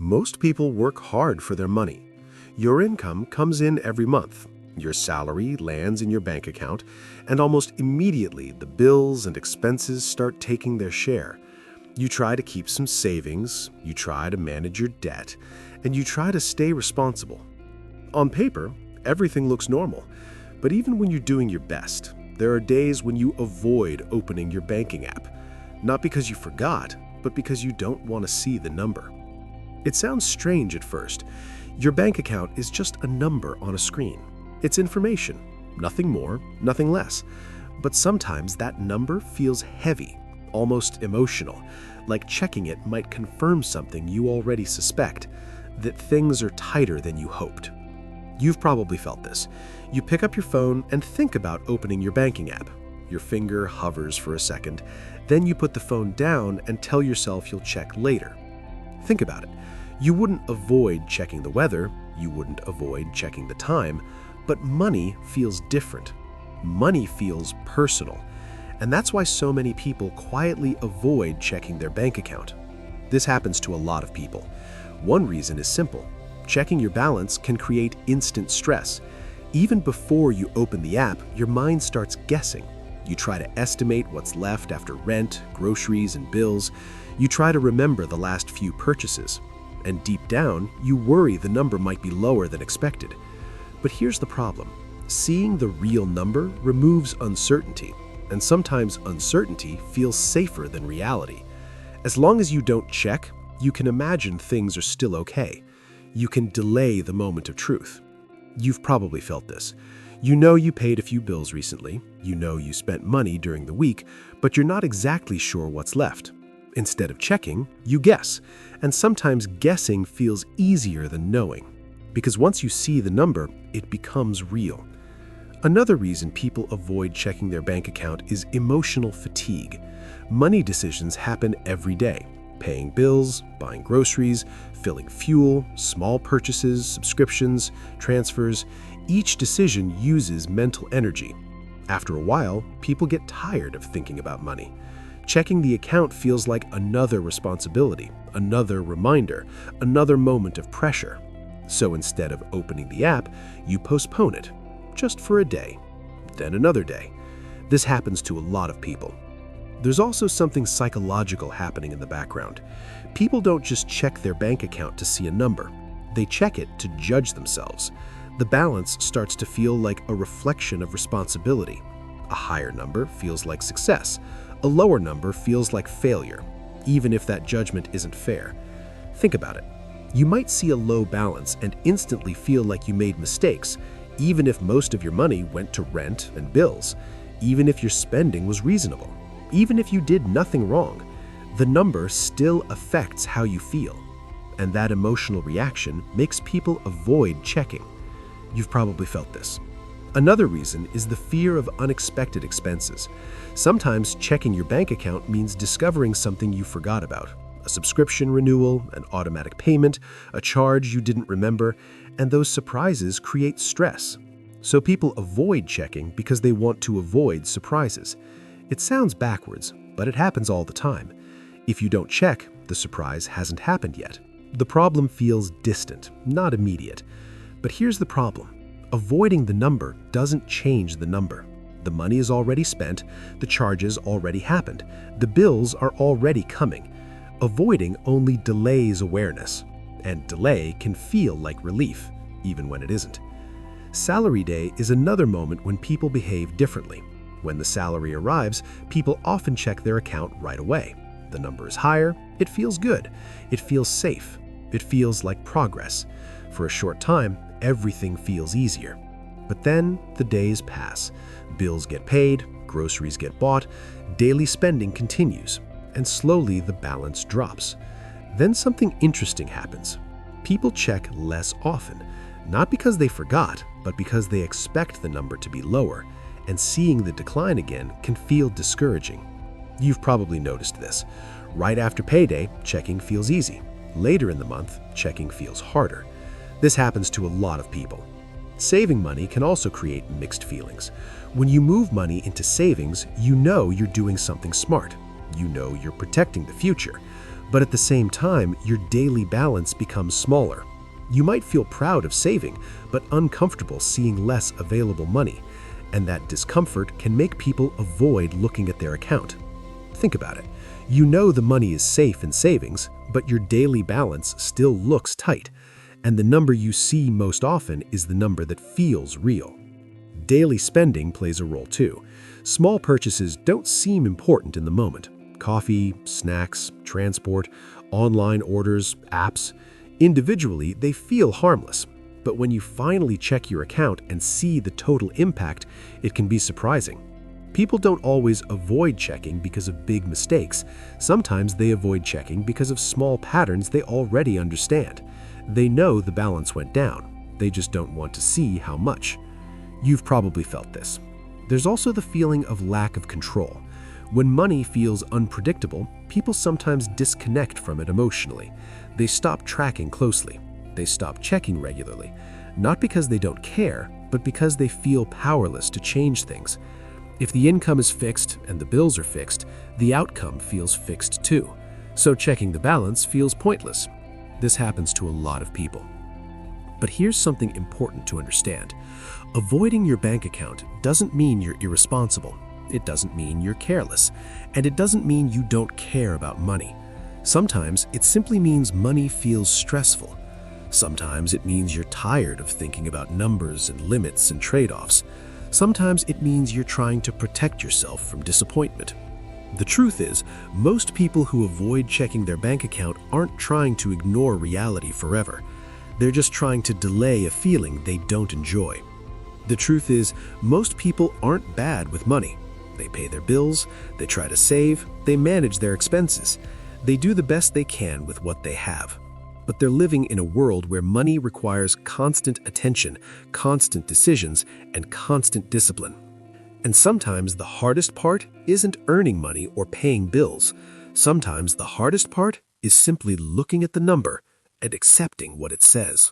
Most people work hard for their money. Your income comes in every month. Your salary lands in your bank account, and almost immediately the bills and expenses start taking their share. You try to keep some savings, you try to manage your debt, and you try to stay responsible. On paper, everything looks normal, but even when you're doing your best, there are days when you avoid opening your banking app. Not because you forgot, but because you don't want to see the number. It sounds strange at first. Your bank account is just a number on a screen. It's information, nothing more, nothing less. But sometimes that number feels heavy, almost emotional, like checking it might confirm something you already suspect, that things are tighter than you hoped. You've probably felt this. You pick up your phone and think about opening your banking app. Your finger hovers for a second, then you put the phone down and tell yourself you'll check later. Think about it. You wouldn't avoid checking the weather, you wouldn't avoid checking the time, but money feels different. Money feels personal. And that's why so many people quietly avoid checking their bank account. This happens to a lot of people. One reason is simple. Checking your balance can create instant stress. Even before you open the app, your mind starts guessing. You try to estimate what's left after rent, groceries, and bills. You try to remember the last few purchases. And deep down, you worry the number might be lower than expected. But here's the problem. Seeing the real number removes uncertainty, and sometimes uncertainty feels safer than reality. As long as you don't check, you can imagine things are still okay. You can delay the moment of truth. You've probably felt this. You know you paid a few bills recently, you know you spent money during the week, but you're not exactly sure what's left. Instead of checking, you guess, and sometimes guessing feels easier than knowing, because once you see the number, it becomes real. Another reason people avoid checking their bank account is emotional fatigue. Money decisions happen every day. Paying bills, buying groceries, filling fuel, small purchases, subscriptions, transfers. Each decision uses mental energy. After a while, people get tired of thinking about money. Checking the account feels like another responsibility, another reminder, another moment of pressure. So instead of opening the app, you postpone it, just for a day, then another day. This happens to a lot of people. There's also something psychological happening in the background. People don't just check their bank account to see a number. They check it to judge themselves. The balance starts to feel like a reflection of responsibility. A higher number feels like success. A lower number feels like failure, even if that judgment isn't fair. Think about it. You might see a low balance and instantly feel like you made mistakes, even if most of your money went to rent and bills, even if your spending was reasonable, even if you did nothing wrong. The number still affects how you feel, and that emotional reaction makes people avoid checking. You've probably felt this. Another reason is the fear of unexpected expenses. Sometimes checking your bank account means discovering something you forgot about. A subscription renewal, an automatic payment, a charge you didn't remember, and those surprises create stress. So people avoid checking because they want to avoid surprises. It sounds backwards, but it happens all the time. If you don't check, the surprise hasn't happened yet. The problem feels distant, not immediate. But here's the problem. Avoiding the number doesn't change the number. The money is already spent, the charges already happened, the bills are already coming. Avoiding only delays awareness, and delay can feel like relief, even when it isn't. Salary day is another moment when people behave differently. When the salary arrives, people often check their account right away. The number is higher, it feels good, it feels safe, it feels like progress. For a short time, everything feels easier. But then the days pass. Bills get paid, groceries get bought, daily spending continues, and slowly the balance drops. Then something interesting happens. People check less often, not because they forgot, but because they expect the number to be lower, and seeing the decline again can feel discouraging. You've probably noticed this. Right after payday, checking feels easy. Later in the month, checking feels harder. This happens to a lot of people. Saving money can also create mixed feelings. When you move money into savings, you know you're doing something smart. You know you're protecting the future. But at the same time, your daily balance becomes smaller. You might feel proud of saving, but uncomfortable seeing less available money. And that discomfort can make people avoid looking at their account. Think about it. You know the money is safe in savings, but your daily balance still looks tight. And the number you see most often is the number that feels real. Daily spending plays a role too. Small purchases don't seem important in the moment. Coffee, snacks, transport, online orders, apps. Individually, they feel harmless. But when you finally check your account and see the total impact, it can be surprising. People don't always avoid checking because of big mistakes. Sometimes they avoid checking because of small patterns they already understand. They know the balance went down. They just don't want to see how much. You've probably felt this. There's also the feeling of lack of control. When money feels unpredictable, people sometimes disconnect from it emotionally. They stop tracking closely. They stop checking regularly, not because they don't care, but because they feel powerless to change things. If the income is fixed and the bills are fixed, the outcome feels fixed too. So checking the balance feels pointless. This happens to a lot of people. But here's something important to understand. Avoiding your bank account doesn't mean you're irresponsible. It doesn't mean you're careless. And it doesn't mean you don't care about money. Sometimes it simply means money feels stressful. Sometimes it means you're tired of thinking about numbers and limits and trade-offs. Sometimes it means you're trying to protect yourself from disappointment. The truth is, most people who avoid checking their bank account aren't trying to ignore reality forever. They're just trying to delay a feeling they don't enjoy. The truth is, most people aren't bad with money. They pay their bills, they try to save, they manage their expenses. They do the best they can with what they have. But they're living in a world where money requires constant attention, constant decisions, and constant discipline. And sometimes the hardest part isn't earning money or paying bills. Sometimes the hardest part is simply looking at the number and accepting what it says.